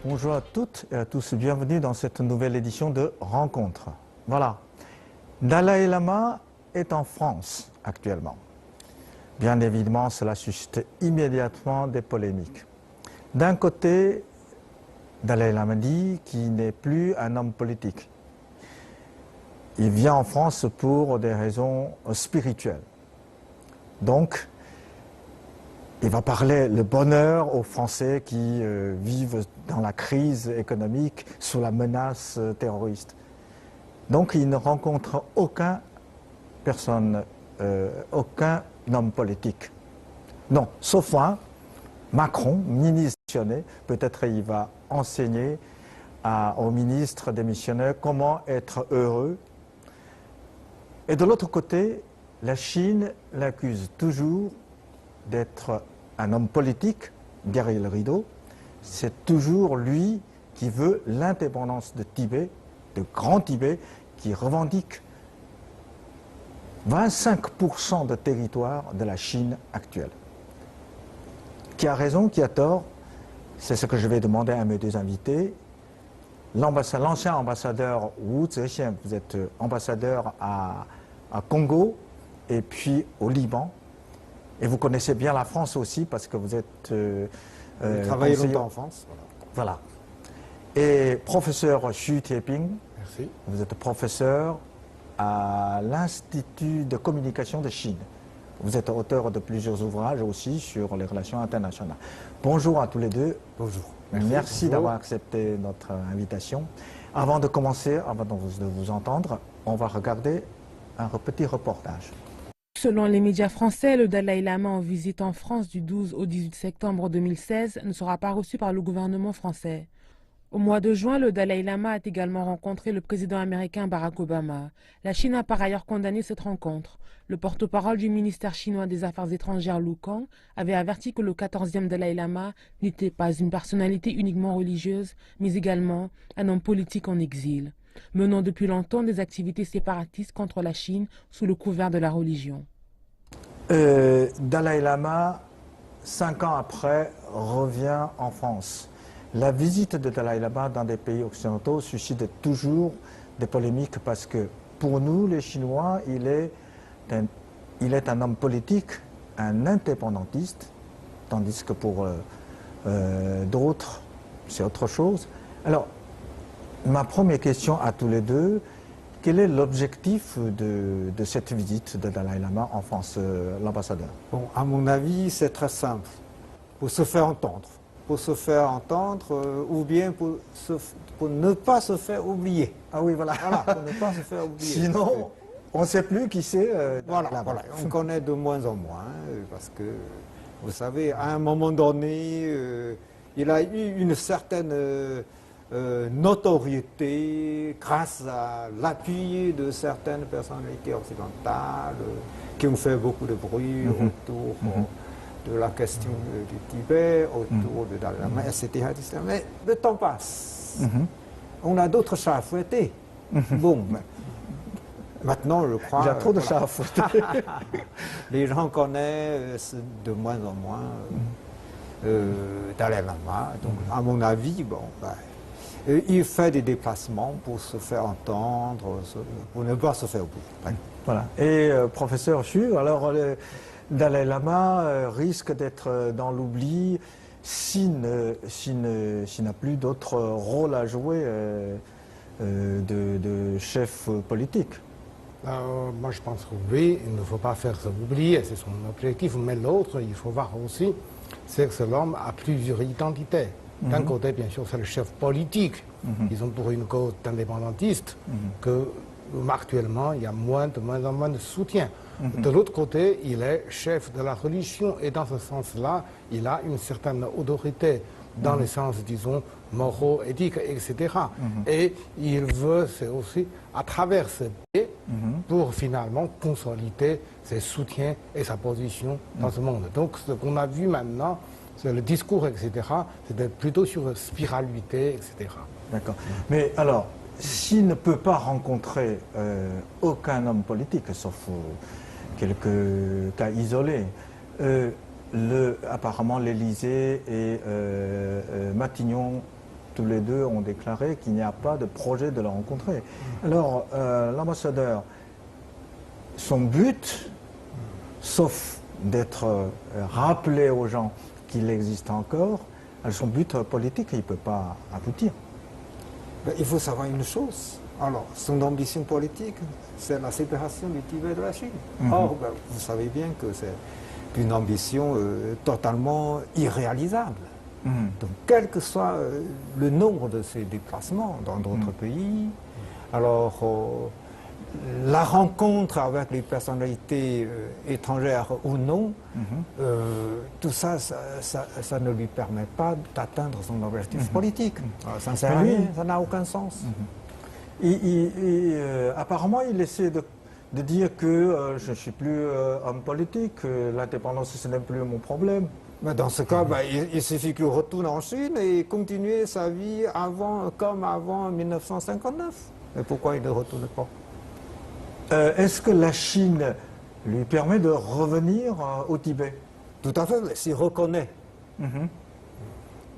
Bonjour à toutes et à tous, bienvenue dans cette nouvelle édition de Rencontre. Voilà, Dalai Lama est en France actuellement. Bien évidemment, cela suscite immédiatement des polémiques. D'un côté, Dalai Lama dit qu'il n'est plus un homme politique. Il vient en France pour des raisons spirituelles. Donc, il va parler le bonheur aux Français qui vivent dans la crise économique sous la menace terroriste. Donc il ne rencontre aucun homme politique. Non, sauf un, Macron, ministre démissionné, peut-être il va enseigner au ministre démissionnaire comment être heureux. Et de l'autre côté, la Chine l'accuse toujours d'être un homme politique derrière le rideau. C'est toujours lui qui veut l'indépendance de Tibet, de Grand Tibet, qui revendique 25% de territoire de la Chine actuelle. Qui a raison, qui a tort, c'est ce que je vais demander à mes deux invités. L'ancien ambassadeur Wu Zexian, vous êtes ambassadeur à Congo et puis au Liban. Et vous connaissez bien la France aussi parce que vous êtes... J'ai travaillé longtemps en France. Voilà. Et professeur Xu Tieping. Merci. Vous êtes professeur à l'Institut de communication de Chine. Vous êtes auteur de plusieurs ouvrages aussi sur les relations internationales. Bonjour à tous les deux. Bonjour. Merci d'avoir accepté notre invitation. Avant de commencer, avant de vous entendre, on va regarder un petit reportage. Selon les médias français, le Dalai Lama en visite en France du 12 au 18 septembre 2016 ne sera pas reçu par le gouvernement français. Au mois de juin, le Dalai Lama a également rencontré le président américain Barack Obama. La Chine a par ailleurs condamné cette rencontre. Le porte-parole du ministère chinois des Affaires étrangères, Lu Kang, avait averti que le 14e Dalai Lama n'était pas une personnalité uniquement religieuse, mais également un homme politique en exil, menant depuis longtemps des activités séparatistes contre la Chine sous le couvert de la religion. Dalai Lama, 5 ans après, revient en France. La visite de Dalai Lama dans des pays occidentaux suscite toujours des polémiques parce que pour nous, les Chinois, il est un homme politique, un indépendantiste, tandis que pour d'autres, c'est autre chose. Alors, ma première question à tous les deux, quel est l'objectif de cette visite de Dalai Lama en France, l'ambassadeur? Bon, à mon avis, c'est très simple. Pour se faire entendre. Pour se faire entendre ou bien pour ne pas se faire oublier. Ah oui, voilà. Voilà, pour ne pas se faire oublier. Sinon, on ne sait plus qui c'est. Voilà, on connaît de moins en moins parce que, vous savez, à un moment donné, il a eu une certaine notoriété grâce à l'appui de certaines personnalités occidentales qui ont fait beaucoup de bruit autour de la question du Tibet, autour de Dalai Lama, etc., etc. Mais le temps passe. On a d'autres chats à fouetter. Bon, maintenant, je crois... Il y a trop de chats à fouetter. Les gens connaissent de moins en moins Dalai Lama. Donc, à mon avis, bon, il fait des déplacements pour se faire entendre, pour ne pas se faire oublier. Voilà. Et professeur Xu, alors Dalai Lama risque d'être dans l'oubli s'il n'a plus d'autre rôle à jouer de chef politique. Moi, je pense que oui, il ne faut pas faire ça oublier, c'est son objectif. Mais l'autre, il faut voir aussi, c'est que l'homme a plusieurs identités. D'un côté, bien sûr, c'est le chef politique. Ils ont pour une cause indépendantiste que actuellement, il y a moins en moins de soutien. De l'autre côté, il est chef de la religion et dans ce sens-là, il a une certaine autorité dans le sens, disons, moraux, éthiques, etc. Et il veut, c'est aussi à travers ce biais pour finalement consolider ses soutiens et sa position dans ce monde. Donc ce qu'on a vu maintenant, c'est le discours, etc., c'était plutôt sur spiralité, etc. D'accord. Mais alors, s'il ne peut pas rencontrer aucun homme politique, sauf quelques cas isolés, apparemment l'Élysée et Matignon tous les deux ont déclaré qu'il n'y a pas de projet de le rencontrer. Alors, l'ambassadeur, son but, sauf d'être rappelé aux gens qu'il existe encore, son but politique, il ne peut pas aboutir. Ben, il faut savoir une chose. Alors, son ambition politique, c'est la séparation du Tibet de la Chine. Or, ben, vous savez bien que c'est une ambition totalement irréalisable. Donc, quel que soit le nombre de ses déplacements dans d'autres pays, alors la rencontre avec les personnalités étrangères ou non, tout ça, ça ne lui permet pas d'atteindre son objectif politique. Alors, ça ne sert à rien, ça n'a aucun sens. Apparemment, il essaie de dire que je ne suis plus homme politique, que l'indépendance, ce n'est plus mon problème. Mais dans ce cas, ben, il suffit qu'il retourne en Chine et continue sa vie comme avant 1959. Mais pourquoi il ne retourne pas? Est-ce que la Chine lui permet de revenir au Tibet? Tout à fait, s'il reconnaît.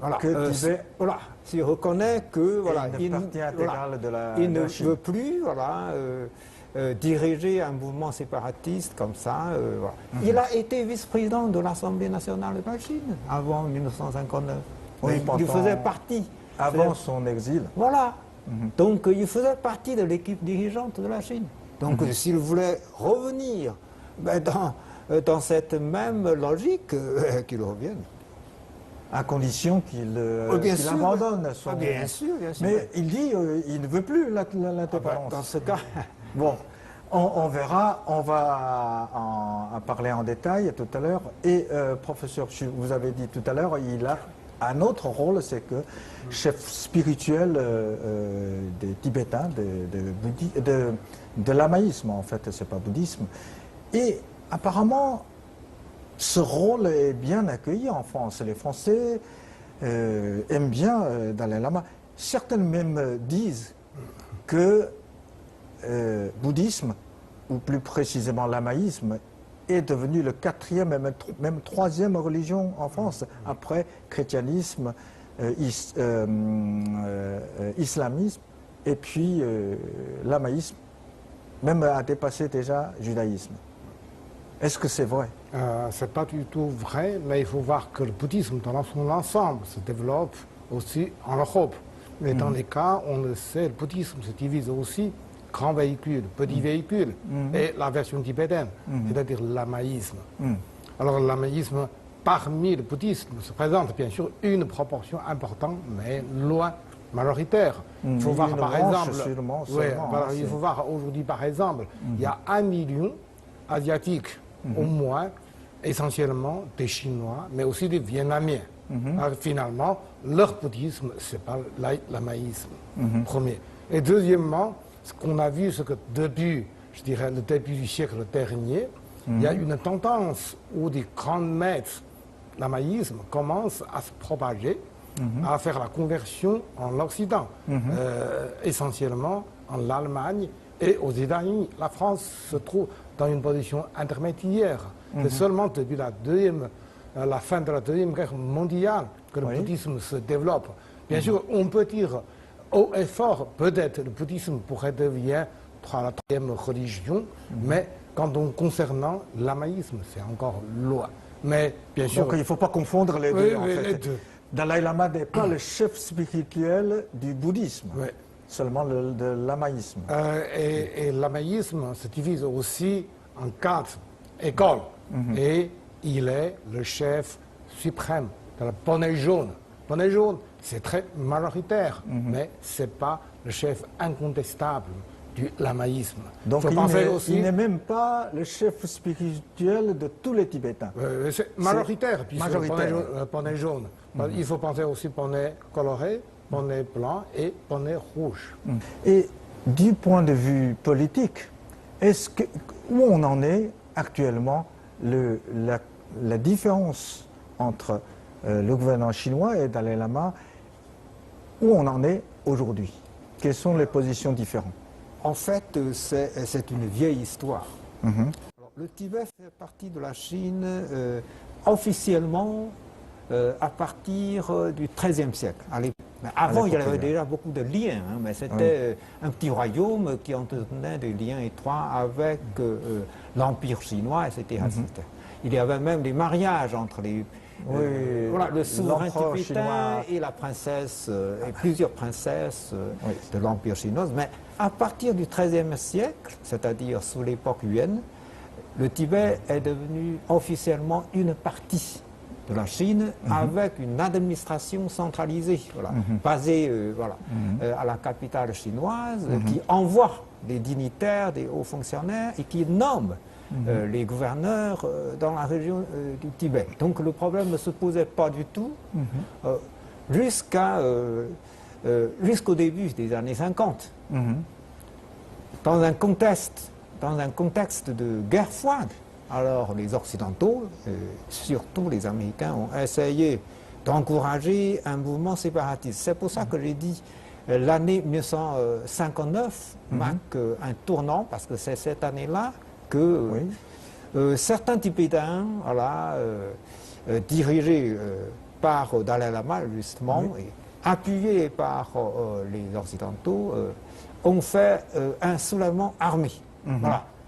Voilà, Que Tibet, voilà, s'il reconnaît que voilà, une partie intégrale de la il ne Chine. veut plus voilà, diriger un mouvement séparatiste comme ça. Voilà. Il a été vice-président de l'Assemblée nationale de la Chine avant 1959. Oui, il faisait partie. Avant son exil. Voilà. Donc il faisait partie de l'équipe dirigeante de la Chine. Donc s'il voulait revenir ben, dans cette même logique, qu'il revienne. À condition qu'il abandonne son... bien sûr. Mais il dit il ne veut plus l'indépendance. Dans ce cas... Bon, on verra, on va en parler en détail tout à l'heure. Et professeur Chu, vous avez dit tout à l'heure, il a un autre rôle, c'est que chef spirituel des Tibétains, de lamaïsme en fait, c'est pas bouddhisme. Et apparemment, ce rôle est bien accueilli en France. Les Français aiment bien Dalai Lama. Certains même disent que bouddhisme, ou plus précisément lamaïsme, est devenu le quatrième et même troisième religion en France, après chrétianisme, islamisme, et puis lamaïsme, même a dépassé déjà judaïsme. Est-ce que c'est vrai? Ce n'est pas du tout vrai, mais il faut voir que le bouddhisme dans son ensemble se développe aussi en Europe. Mais dans les cas, on le sait, le bouddhisme se divise aussi grand véhicule, petit véhicule, et la version tibétaine, c'est-à-dire le lamaïsme. Alors le lamaïsme, parmi le bouddhisme, se présente bien sûr une proportion importante, mais loin majoritaire. Il faut voir par exemple, il faut voir aujourd'hui par exemple, il y a 1 million asiatiques au moins, essentiellement des Chinois, mais aussi des Vietnamiens. Alors, finalement, leur bouddhisme, c'est pas le lamaïsme, premier. Et deuxièmement, ce qu'on a vu, c'est que depuis, je dirais, le début du siècle dernier, il y a une tendance où des grands maîtres lamaïsme commencent à se propager, à faire la conversion en Occident, essentiellement en Allemagne et aux États-Unis. La France se trouve dans une position intermédiaire. C'est seulement depuis la fin de la Deuxième Guerre mondiale que le bouddhisme se développe. Bien sûr, on peut dire haut et fort, peut-être le bouddhisme pourrait devenir la troisième religion, mais concernant le lamaïsme, c'est encore loin. Mais bien sûr. Donc il ne faut pas confondre les deux. En fait. Les deux. Dalai Lama n'est pas le chef spirituel du bouddhisme, seulement de lamaïsme. Et le lamaïsme se divise aussi en 4 écoles. Et il est le chef suprême de la bonnet jaune. Bonnet jaune, c'est très majoritaire, mais ce n'est pas le chef incontestable du lamaïsme. Donc il n'est même pas le chef spirituel de tous les Tibétains. C'est majoritaire, puisque le bonnet jaune. Il faut penser aussi bonnet coloré, bonnet blanc et bonnet rouge. Et du point de vue politique, où on en est actuellement, la différence entre le gouvernement chinois et Dalai Lama, où on en est aujourd'hui? Quelles sont les positions différentes? En fait, c'est une vieille histoire. Alors, le Tibet fait partie de la Chine officiellement à partir du XIIIe siècle. Avant, il y avait déjà beaucoup de liens, hein, mais c'était un petit royaume qui entretenait des liens étroits avec l'Empire chinois, etc., etc. Il y avait même des mariages entre le souverain tibétain et la princesse, et plusieurs princesses de l'Empire chinois. Mais à partir du XIIIe siècle, c'est-à-dire sous l'époque Yuan, le Tibet est devenu officiellement une partie de la Chine avec une administration centralisée, basée à la capitale chinoise, qui envoie des dignitaires, des hauts fonctionnaires et qui nomme les gouverneurs dans la région du Tibet. Donc le problème ne se posait pas du tout jusqu'au début des années 50. Dans un contexte de guerre froide, alors les Occidentaux, surtout les Américains, ont essayé d'encourager un mouvement séparatiste. C'est pour ça que j'ai dit l'année 1959 marque un tournant, parce que c'est cette année-là que certains Tibétains, dirigés par Dalai Lama justement, et appuyés par les Occidentaux, ont fait un soulèvement armé,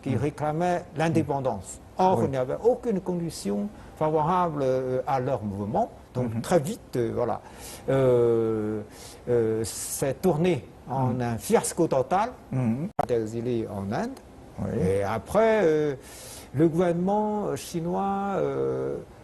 qui réclamait l'indépendance. Or, il n'y avait aucune condition favorable à leur mouvement. Donc très vite, c'est tourné en un fiasco total, exilé en Inde. Et après, le gouvernement chinois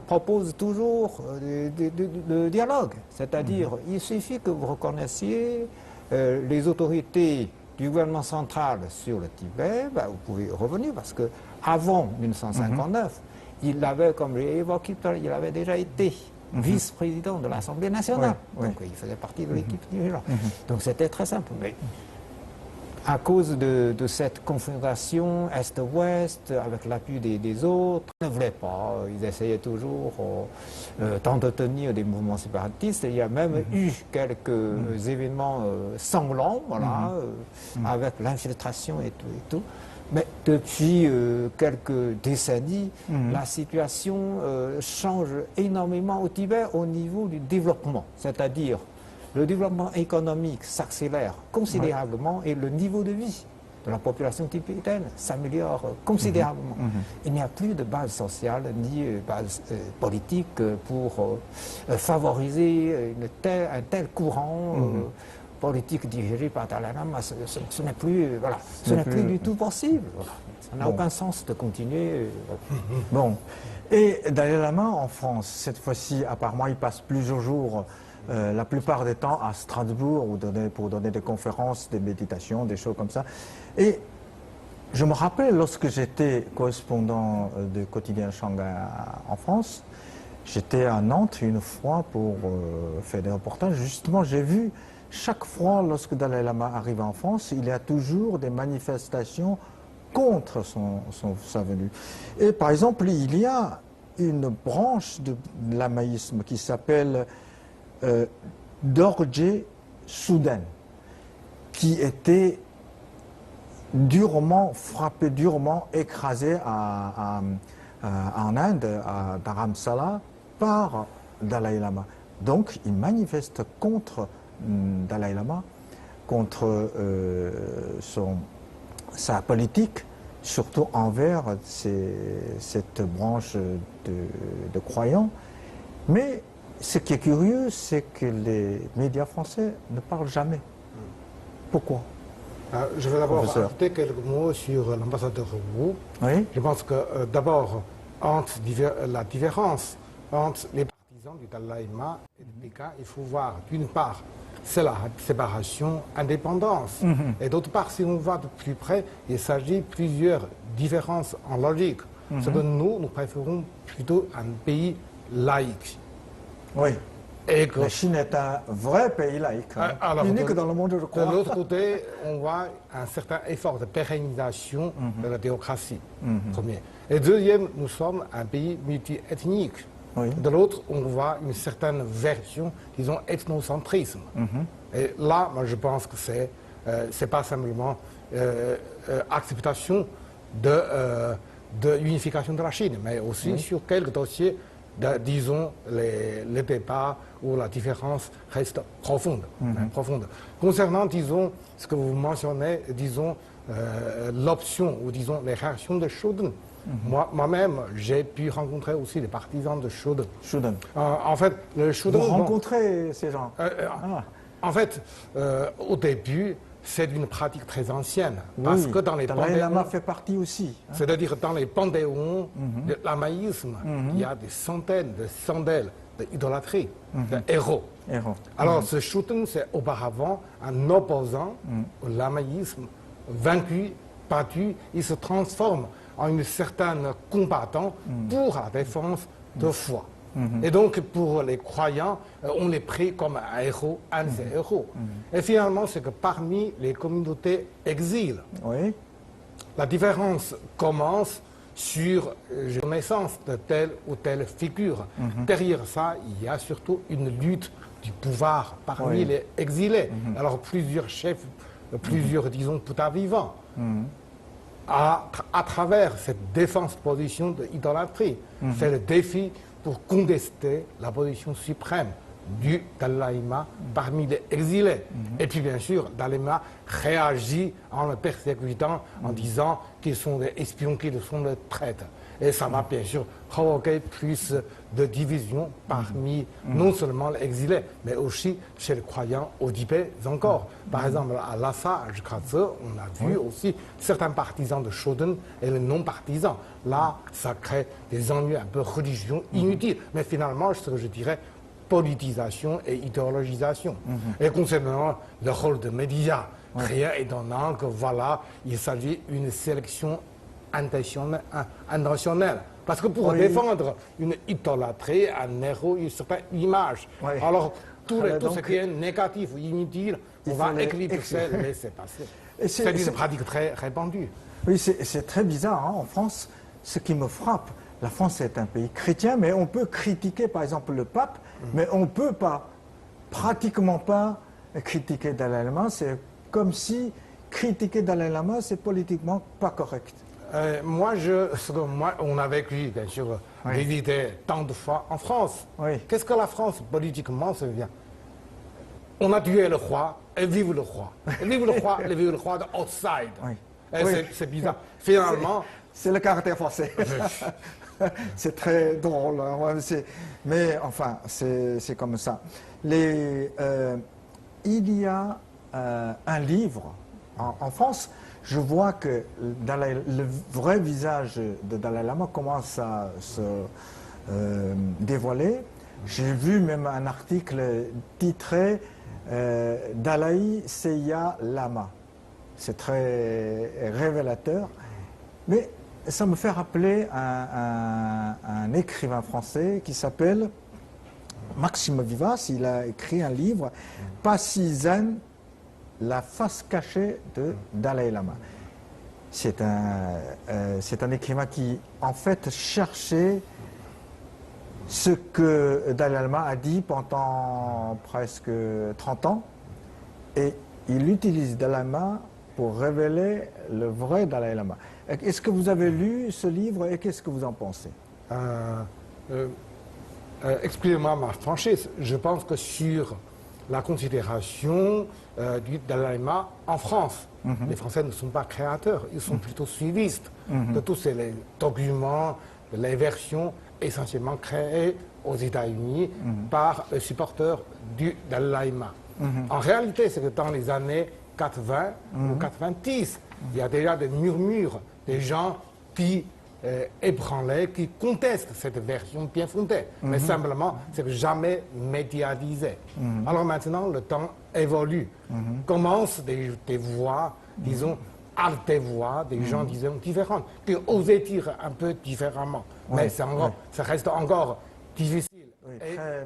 propose toujours le dialogue. C'est-à-dire, il suffit que vous reconnaissiez les autorités du gouvernement central sur le Tibet, vous pouvez revenir, parce qu'avant 1959, il avait, comme j'ai évoqué tout à l'heure, il avait déjà été vice-président de l'Assemblée nationale. Donc il faisait partie de l'équipe dirigeante. Donc c'était très simple. Mais à cause de cette confrontation Est-Ouest, avec l'appui des autres, ils ne voulaient pas. Ils essayaient toujours d'entretenir des mouvements séparatistes. Il y a même eu quelques événements sanglants, avec l'infiltration et tout. Mais depuis quelques décennies, la situation change énormément au Tibet au niveau du développement. C'est-à-dire, le développement économique s'accélère considérablement et le niveau de vie de la population tibétaine s'améliore considérablement. Il n'y a plus de base sociale ni base politique pour favoriser un tel courant politique dirigé par Dalai Lama. Ce n'est plus, plus du tout possible. Ça n'a aucun sens de continuer. Bon. Et Dalai Lama en France, cette fois-ci, apparemment, il passe plusieurs jours, la plupart du temps, à Strasbourg pour donner des conférences, des méditations, des choses comme ça. Et je me rappelle, lorsque j'étais correspondant de quotidien Shanghai en France, j'étais à Nantes une fois pour faire des reportages. Justement, j'ai vu chaque fois, lorsque Dalai Lama arrive en France, il y a toujours des manifestations contre sa venue. Et par exemple, il y a une branche de lamaïsme qui s'appelle Dorje Soudan, qui était durement frappé, durement écrasé en Inde, à Dharamsala, par Dalai Lama. Donc, il manifeste contre Dalai Lama, contre sa politique, surtout envers cette branche de croyants. Mais ce qui est curieux, c'est que les médias français ne parlent jamais. Pourquoi? Je vais d'abord ajouter quelques mots sur l'ambassadeur Wu. Oui. Je pense que d'abord, la différence entre les partisans du Dalai Lama et de Pékin, il faut voir d'une part, c'est la séparation, indépendance. Et d'autre part, si on va de plus près, il s'agit de plusieurs différences en logique. Ce que nous préférons plutôt un pays laïque. Oui. Et que la Chine est un vrai pays laïque, unique dans le monde, je crois. De l'autre côté, on voit un certain effort de pérennisation de la démocratie, premier. Et deuxième, nous sommes un pays multi-ethnique. Oui. De l'autre, on voit une certaine version, disons, ethnocentrisme. Et là, moi, je pense que c'est pas simplement acceptation de l'unification de la Chine, mais aussi sur quelques dossiers disons, les débats où la différence reste profonde. Profonde. Concernant, disons, ce que vous mentionnez, disons, l'option ou, disons, les réactions de Schouten, moi-même, j'ai pu rencontrer aussi les partisans de Schouten. En fait, le Schouten... Vous rencontrez ces gens En fait, au début, c'est une pratique très ancienne. Parce que dans les Dalai Lama fait partie aussi. C'est-à-dire dans les panthéons de lamaïsme, il y a des centaines de chandelles d'idolâtrie, de héros. Alors ce Schouten, c'est auparavant un opposant au lamaïsme, vaincu, battu, il se transforme en une certaine combattant pour la défense de foi. Et donc, pour les croyants, on les prie comme un héros, un des héros. Et finalement, c'est que parmi les communautés exil, la différence commence sur la connaissance de telle ou telle figure. Derrière ça, il y a surtout une lutte du pouvoir parmi les exilés. Alors, plusieurs chefs, plusieurs, disons, putas vivants. À travers cette défense-position de idolâtrie, c'est le défi pour contester la position suprême du Dalai Lama parmi les exilés. Et puis bien sûr, Dalai Lama réagit en le persécutant, en disant qu'ils sont des espions, qu'ils sont des traîtres. Et ça va bien sûr provoquer plus de divisions parmi non seulement les exilés, mais aussi chez les croyants au Tibet encore. Par exemple, à Lhasa, à Jkatse, on a vu aussi certains partisans de Schouten et les non-partisans. Là, ça crée des ennuis un peu religieux inutiles. Mais finalement, ce que je dirais, politisation et idéologisation. Et concernant le rôle de médias, rien étonnant que voilà, il s'agit d'une sélection intentionnelle. Parce que pour défendre une idolâtrie, un héros, une certaine image, alors tout ce qui est négatif ou inutile, on va éclipser, laisser passer. C'est une pratique très répandue. Oui, c'est très bizarre. En France, ce qui me frappe, la France est un pays chrétien, mais on peut critiquer par exemple le pape, mais on ne peut pas, pratiquement pas, critiquer Dalai Lama. C'est comme si critiquer Dalai Lama, c'est politiquement pas correct. Moi, on a vécu, bien sûr, des idées tant de fois en France. Qu'est-ce que la France, politiquement, ça vient? On a tué le roi, et vive le roi. Et vive le roi, et vive le roi de outside. C'est bizarre. Finalement... C'est le caractère français. C'est très drôle. Mais enfin, c'est comme ça. Il y a un livre en France. Je vois que le vrai visage de Dalai Lama commence à se dévoiler. J'ai vu même un article titré Dalai Seya Lama. C'est très révélateur. Mais ça me fait rappeler un écrivain français qui s'appelle Maxime Vivas. Il a écrit un livre, Passizan, la face cachée de Dalai Lama. C'est un écrivain qui, en fait, cherchait ce que Dalai Lama a dit pendant presque 30 ans. Et il utilise Dalai Lama pour révéler le vrai Dalai Lama. Est-ce que vous avez lu ce livre et qu'est-ce que vous en pensez? Excusez-moi ma franchise, je pense que sur la considération du Dalai Lama en France, les Français ne sont pas créateurs, ils sont plutôt suivistes de tous ces documents, les versions essentiellement créées aux États-Unis par les supporters du Dalai Lama. En réalité, c'est que dans les années 80 ou 90, il y a déjà des murmures, des gens qui ébranlaient, qui contestent cette version bien fondée. Mais simplement, c'est jamais médiatisé. Alors maintenant, le temps évolue. Commencent des voix, disons, des voix, des gens, disons, différents, qui osaient dire un peu différemment. Mais ça reste encore difficile. Et très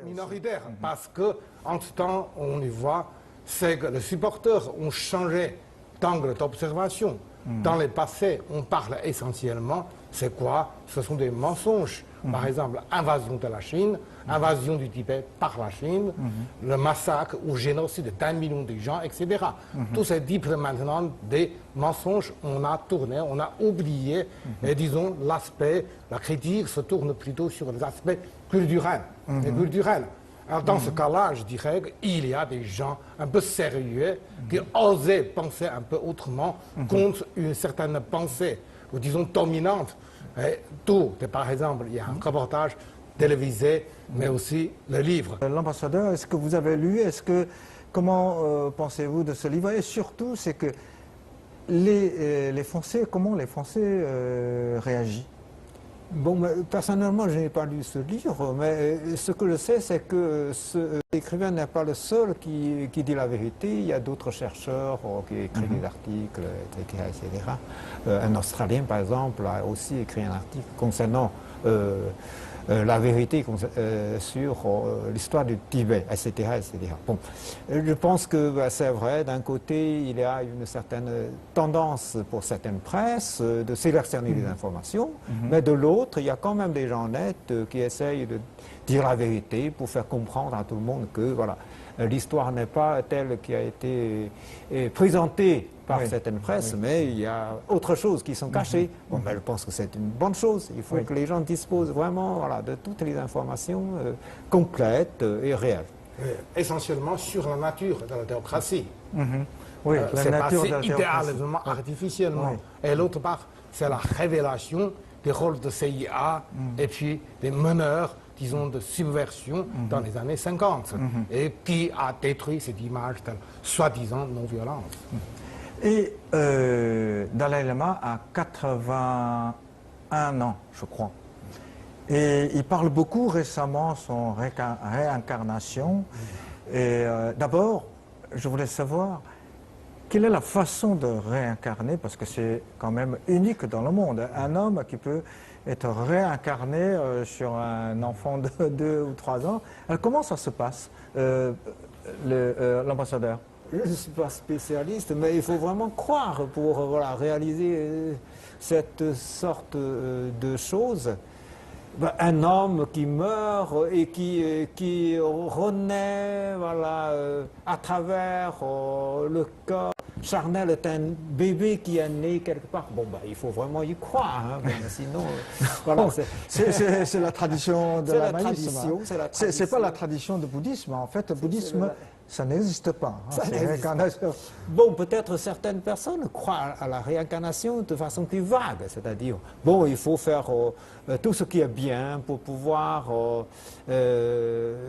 minoritaire. Parce que, en ce temps, on y voit, c'est que les supporters ont changé d'angle d'observation. Dans le passé, on parle essentiellement c'est quoi? Ce sont des mensonges. Par exemple, invasion de la Chine, invasion du Tibet par la Chine, le massacre ou génocide d'1 million de gens, etc. Tout c'est dit maintenant des mensonges. On a tourné, on a oublié, et disons, l'aspect, la critique se tourne plutôt sur les aspects culturels. Alors, dans ce cas-là, je dirais qu'il y a des gens un peu sérieux qui osaient penser un peu autrement contre une certaine pensée, ou disons dominante. Tout, par exemple, il y a un reportage télévisé, mais aussi le livre. L'ambassadeur, est-ce que vous avez lu, comment pensez-vous de ce livre? Et surtout, c'est que les Français, comment les Français réagissent? Bon, personnellement, je n'ai pas lu ce livre, mais ce que je sais, c'est que l'écrivain n'est pas le seul qui dit la vérité. Il y a d'autres chercheurs qui écrivent des articles, etc. Un Australien, par exemple, a aussi écrit un article concernant la vérité sur l'histoire du Tibet, etc., etc. Bon, je pense que c'est vrai, d'un côté, il y a une certaine tendance pour certaines presses de sélectionner les informations, mais de l'autre, il y a quand même des gens honnêtes qui essayent de dire la vérité pour faire comprendre à tout le monde que voilà, l'histoire n'est pas telle qui a été présentée par certaines presses, mais il y a autre chose qui sont cachées. Bon, ben, je pense que c'est une bonne chose. Il faut que les gens disposent vraiment voilà, de toutes les informations complètes et réelles. Essentiellement sur la nature de la démocratie. Oui, c'est la nature passé de la démocratie. idéalement, artificiellement. Et l'autre part, c'est la révélation des rôles de CIA et puis des meneurs, disons, de subversion dans les années 50, et qui a détruit cette image de soi-disant non-violence. Et Dalai Lama a 81 ans, je crois. Et il parle beaucoup récemment de son réincarnation. Et d'abord, je voulais savoir quelle est la façon de réincarner, parce que c'est quand même unique dans le monde. Un homme qui peut être réincarné sur un enfant de 2 ou 3 ans. Alors, comment ça se passe, l'ambassadeur? Je ne suis pas spécialiste, mais il faut vraiment croire pour voilà, réaliser cette sorte de choses. Ben, un homme qui meurt et qui renaît voilà, à travers le corps charnel d'un bébé qui est né quelque part. Bon, ben, il faut vraiment y croire, hein, sinon... voilà, c'est la tradition de la tradition. C'est pas la tradition du bouddhisme. En fait, le bouddhisme, ça n'existe pas. Hein, bon, peut-être certaines personnes croient à la réincarnation de façon plus vague, c'est-à-dire, bon, il faut faire tout ce qui est bien pour pouvoir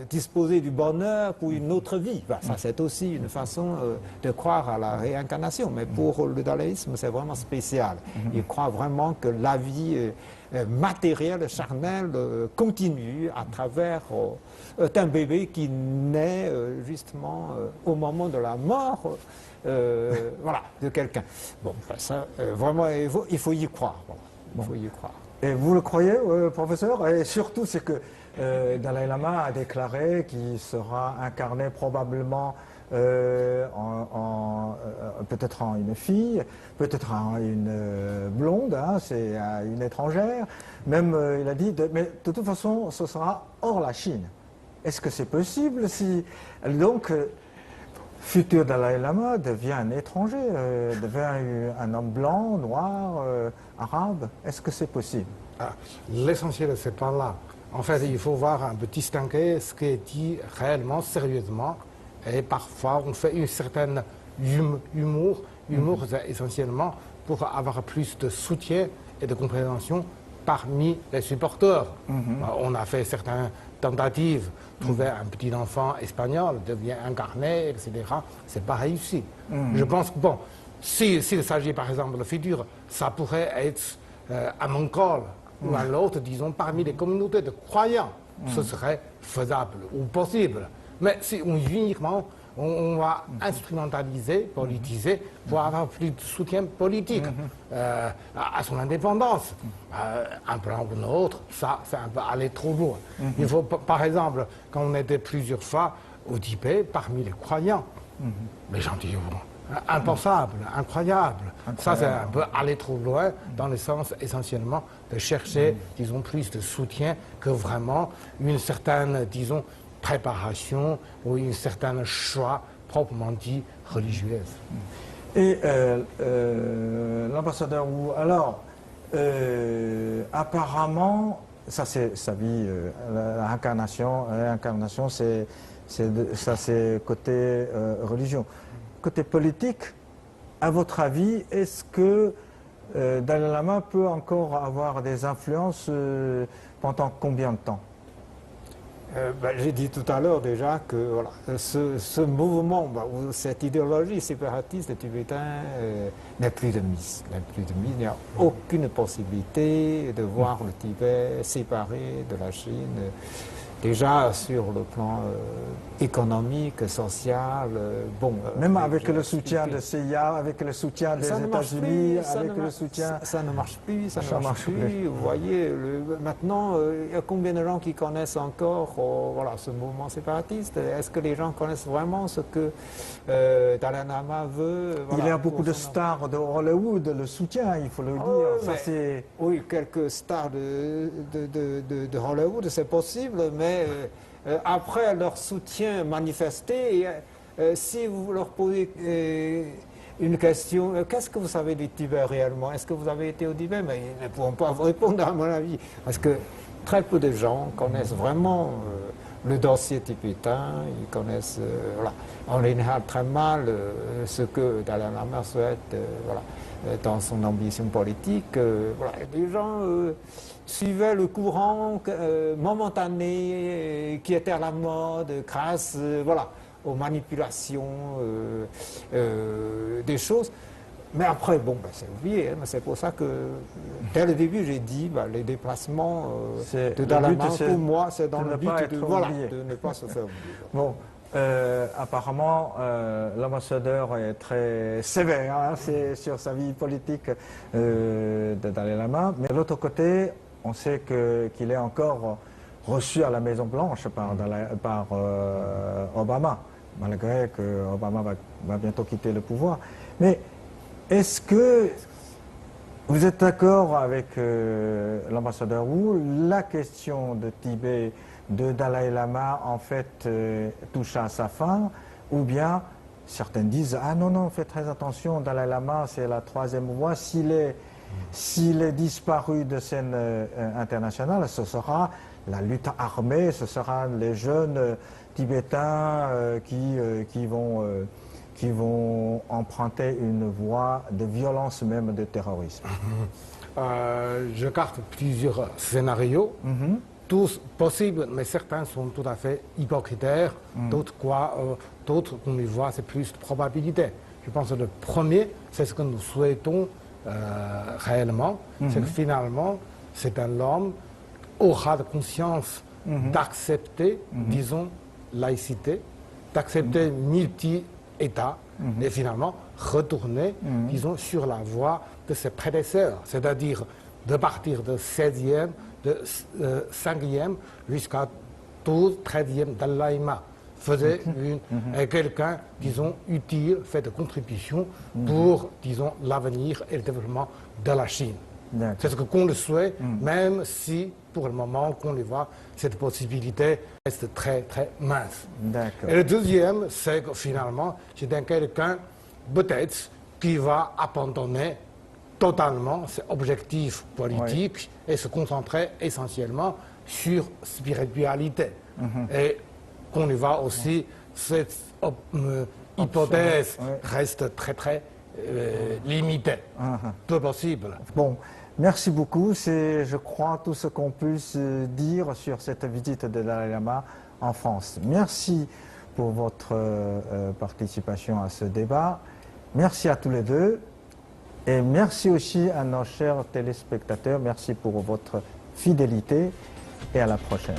disposer du bonheur pour une autre vie. Ben, ça, c'est aussi une façon de croire à la réincarnation. Mais pour le dalaïsme, c'est vraiment spécial. Il croit vraiment que la vie matérielle, charnelle, continue à travers un bébé qui naît justement au moment de la mort voilà, de quelqu'un. Bon, ben ça, vraiment, il faut y croire. Voilà. Il faut y croire. Et vous le croyez, professeur? Et surtout, c'est que Dalai Lama a déclaré qu'il sera incarné probablement peut-être en une fille, peut-être en une blonde, hein, c'est une étrangère. Même, il a dit, mais de toute façon, ce sera hors la Chine. Est-ce que c'est possible si... Donc, futur Dalai Lama devient un étranger, devient un homme blanc, noir, arabe. Est-ce que c'est possible? L'essentiel, c'est pas là. En fait, il faut voir un peu distinguer ce qui est dit réellement, sérieusement. Et parfois, on fait une certaine humour. Humour, c'est essentiellement pour avoir plus de soutien et de compréhension parmi les supporters. On a fait certaines tentatives. Trouver un petit enfant espagnol devient incarné, etc. C'est pas réussi. Je pense que, bon, s'il s'agit par exemple de futur, ça pourrait être un Mongol ou un autre, disons, parmi les communautés de croyants. Ce serait faisable ou possible. Mais si uniquement on va instrumentaliser, politiser, pour avoir plus de soutien politique à son indépendance, un plan ou un autre, ça, c'est un peu aller trop loin. Il faut, par exemple, quand on était plusieurs fois au Tibet, parmi les croyants, les gens disent, bon, impensable, incroyable. Ça, c'est un peu aller trop loin dans le sens essentiellement de chercher, disons, plus de soutien que vraiment une certaine, disons, préparation ou une certaine choix proprement dit religieuse. Et l'ambassadeur Wu, alors, apparemment, ça c'est sa vie, l'incarnation, ça c'est côté religion. Côté politique, à votre avis, est-ce que Dalai Lama peut encore avoir des influences pendant combien de temps? J'ai dit tout à l'heure déjà que voilà, ce mouvement, ou cette idéologie séparatiste des Tibétains n'est plus de mise. Il n'y a aucune possibilité de voir le Tibet séparé de la Chine. Déjà sur le plan économique, social, bon. Même avec le soutien de CIA, avec le soutien des États-Unis, avec le soutien. Ça ne marche plus, ça ne marche plus. Vous voyez, maintenant, il y a combien de gens qui connaissent encore voilà, ce mouvement séparatiste? Est-ce que les gens connaissent vraiment ce que Dalai Lama veut? Voilà, il y a beaucoup de stars de Hollywood, le soutien, il faut le dire. Oui, quelques stars de Hollywood, c'est possible, mais après leur soutien manifesté, si vous leur posez une question, qu'est-ce que vous savez du Tibet réellement? Est-ce que vous avez été au Tibet? Mais ils ne pourront pas vous répondre à mon avis, parce que très peu de gens connaissent vraiment le dossier tibétain, ils connaissent voilà, en général très mal ce que Dalai Lama souhaite voilà, dans son ambition politique. Voilà. Les gens suivaient le courant momentané qui était à la mode grâce voilà, aux manipulations des choses. Mais après, bon, c'est oublié. C'est pour ça que, dès le début, j'ai dit les déplacements de Dalai Lama, pour moi, c'est dans le but de ne pas se faire oublier. Bon, apparemment, l'ambassadeur est très sévère sur sa vie politique de Dalai Lama. Mais de l'autre côté, on sait qu'il est encore reçu à la Maison-Blanche par Obama, malgré que Obama va bientôt quitter le pouvoir. Mais est-ce que vous êtes d'accord avec l'ambassadeur Wu? La question de Tibet, de Dalai Lama, en fait, touche à sa fin, ou bien certains disent « Ah non, faites très attention, Dalai Lama, c'est la troisième voie. S'il est disparu de scène internationale, ce sera la lutte armée, ce sera les jeunes Tibétains qui vont emprunter une voie de violence, même de terrorisme. Je carte plusieurs scénarios, tous possibles, mais certains sont tout à fait hypocritaires, d'autres qu'on y voit, c'est plus de probabilité. Je pense que le premier, c'est ce que nous souhaitons réellement, c'est que finalement, c'est un homme aura de conscience d'accepter, disons, laïcité, d'accepter multi-État, et finalement retourner, disons, sur la voie de ses prédécesseurs, c'est-à-dire de partir de 16e, de 5e jusqu'à 12, 13e Dalai Lama. Faisait quelqu'un, disons, utile, fait de contributions pour, disons, l'avenir et le développement de la Chine. C'est ce qu'on le souhaite, même si, pour le moment, qu'on le voit, cette possibilité reste très, très mince. Et le deuxième, c'est que finalement, c'est quelqu'un, peut-être, qui va abandonner totalement ses objectifs politiques et se concentrer essentiellement sur spiritualité. Et qu'on y voit aussi, cette hypothèse reste très, très limitée, peu possible. Bon. Merci beaucoup. C'est, je crois, tout ce qu'on peut se dire sur cette visite de Dalai Lama en France. Merci pour votre participation à ce débat. Merci à tous les deux. Et merci aussi à nos chers téléspectateurs. Merci pour votre fidélité et à la prochaine.